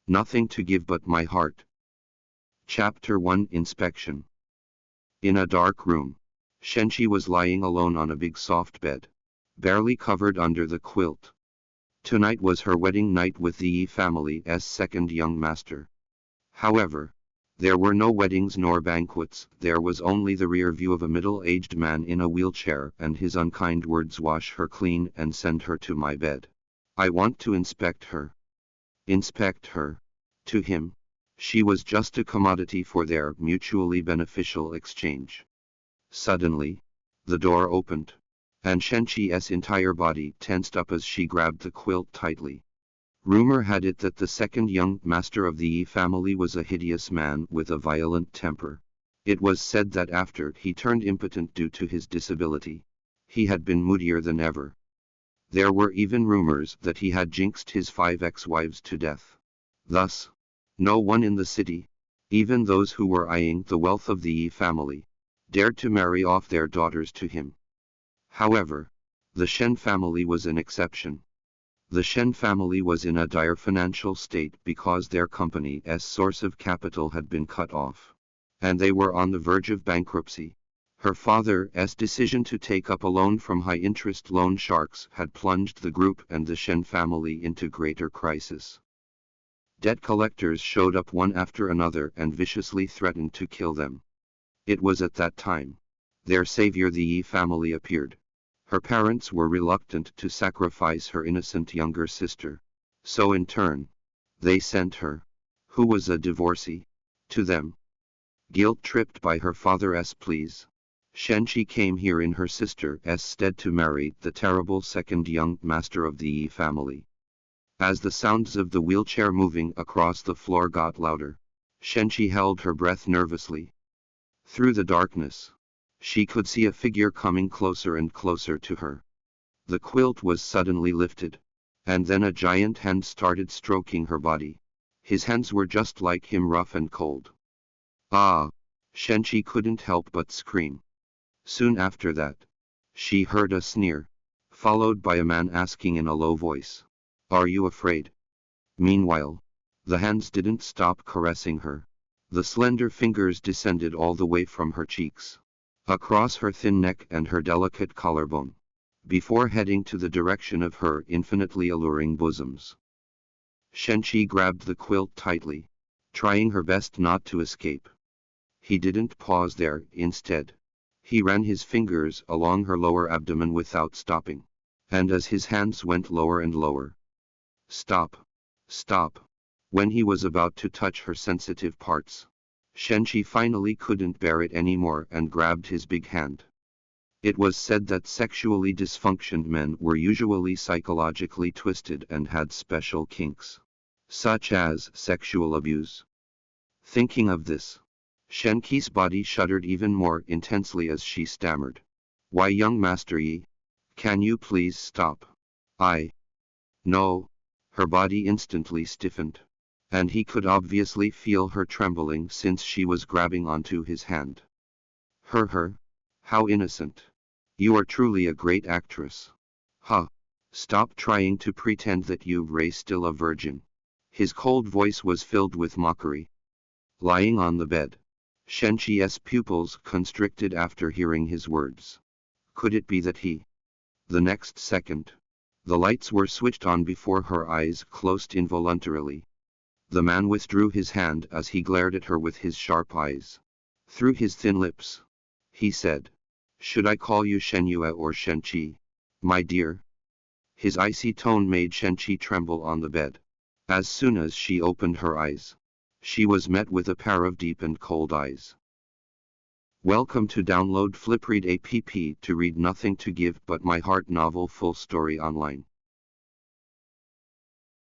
Nothing to give but my heart. Chapter 1 Inspection. In a dark room, Shenchi was lying alone on a big soft bed, barely covered under the quilt. Tonight was her wedding night with the Yi family's second young master. However, there were no weddings nor banquets, there was only the rear view of a middle-aged man in a wheelchair and his unkind words, "Wash her clean and send her to my bed. I want to inspect her." Inspect her? To him, she was just a commodity for their mutually beneficial exchange. Suddenly, the door opened, and Shenchi's entire body tensed up as she grabbed the quilt tightly. Rumor had it that the second young master of the Yi family was a hideous man with a violent temper. It was said that after he turned impotent due to his disability, he had been moodier than ever. There were even rumors that he had jinxed his 5 ex-wives to death. Thus, no one in the city, even those who were eyeing the wealth of the Yi family, dared to marry off their daughters to him. However, the Shen family was an exception. The Shen family was in a dire financial state because their company's source of capital had been cut off, and they were on the verge of bankruptcy. Her father's decision to take up a loan from high-interest loan sharks had plunged the group and the Shen family into greater crisis. Debt collectors showed up one after another and viciously threatened to kill them. It was at that time their savior, the Yi family, appeared. Her parents were reluctant to sacrifice her innocent younger sister, so in turn, they sent her, who was a divorcee, to them. Guilt-tripped by her father's pleas, Shenchi came here in her sister's stead to marry the terrible second young master of the Yi family. As the sounds of the wheelchair moving across the floor got louder, Shenchi held her breath nervously. Through the darkness, she could see a figure coming closer and closer to her. The quilt was suddenly lifted, and then a giant hand started stroking her body. His hands were just like him, rough and cold. Ah! Shenchi couldn't help but scream. Soon after that, she heard a sneer, followed by a man asking in a low voice, "Are you afraid?" Meanwhile, the hands didn't stop caressing her. The slender fingers descended all the way from her cheeks, across her thin neck and her delicate collarbone, before heading to the direction of her infinitely alluring bosoms. Shenchi grabbed the quilt tightly, trying her best not to escape. He didn't pause there. Instead, he ran his fingers along her lower abdomen without stopping, and as his hands went lower and lower, "Stop! Stop!" When he was about to touch her sensitive parts, Shenchi finally couldn't bear it anymore and grabbed his big hand. It was said that sexually dysfunctioned men were usually psychologically twisted and had special kinks, such as sexual abuse. Thinking of this, Shenqi's body shuddered even more intensely as she stammered, "Why, young Master Yi, can you please stop?" No." Her body instantly stiffened, and he could obviously feel her trembling since she was grabbing onto his hand. Her, how innocent. You are truly a great actress. Huh. Stop trying to pretend that you're still a virgin. His cold voice was filled with mockery. Lying on the bed, Shenchi's pupils constricted after hearing his words. Could it be that he? The next second, the lights were switched on before her eyes closed involuntarily. The man withdrew his hand as he glared at her with his sharp eyes. Through his thin lips, he said, "Should I call you Shenyue or Shenchi, my dear?" His icy tone made Shenchi tremble on the bed. As soon as she opened her eyes, she was met with a pair of deep and cold eyes. Welcome to download Flipread app to read Nothing to Give But My Heart novel full story online.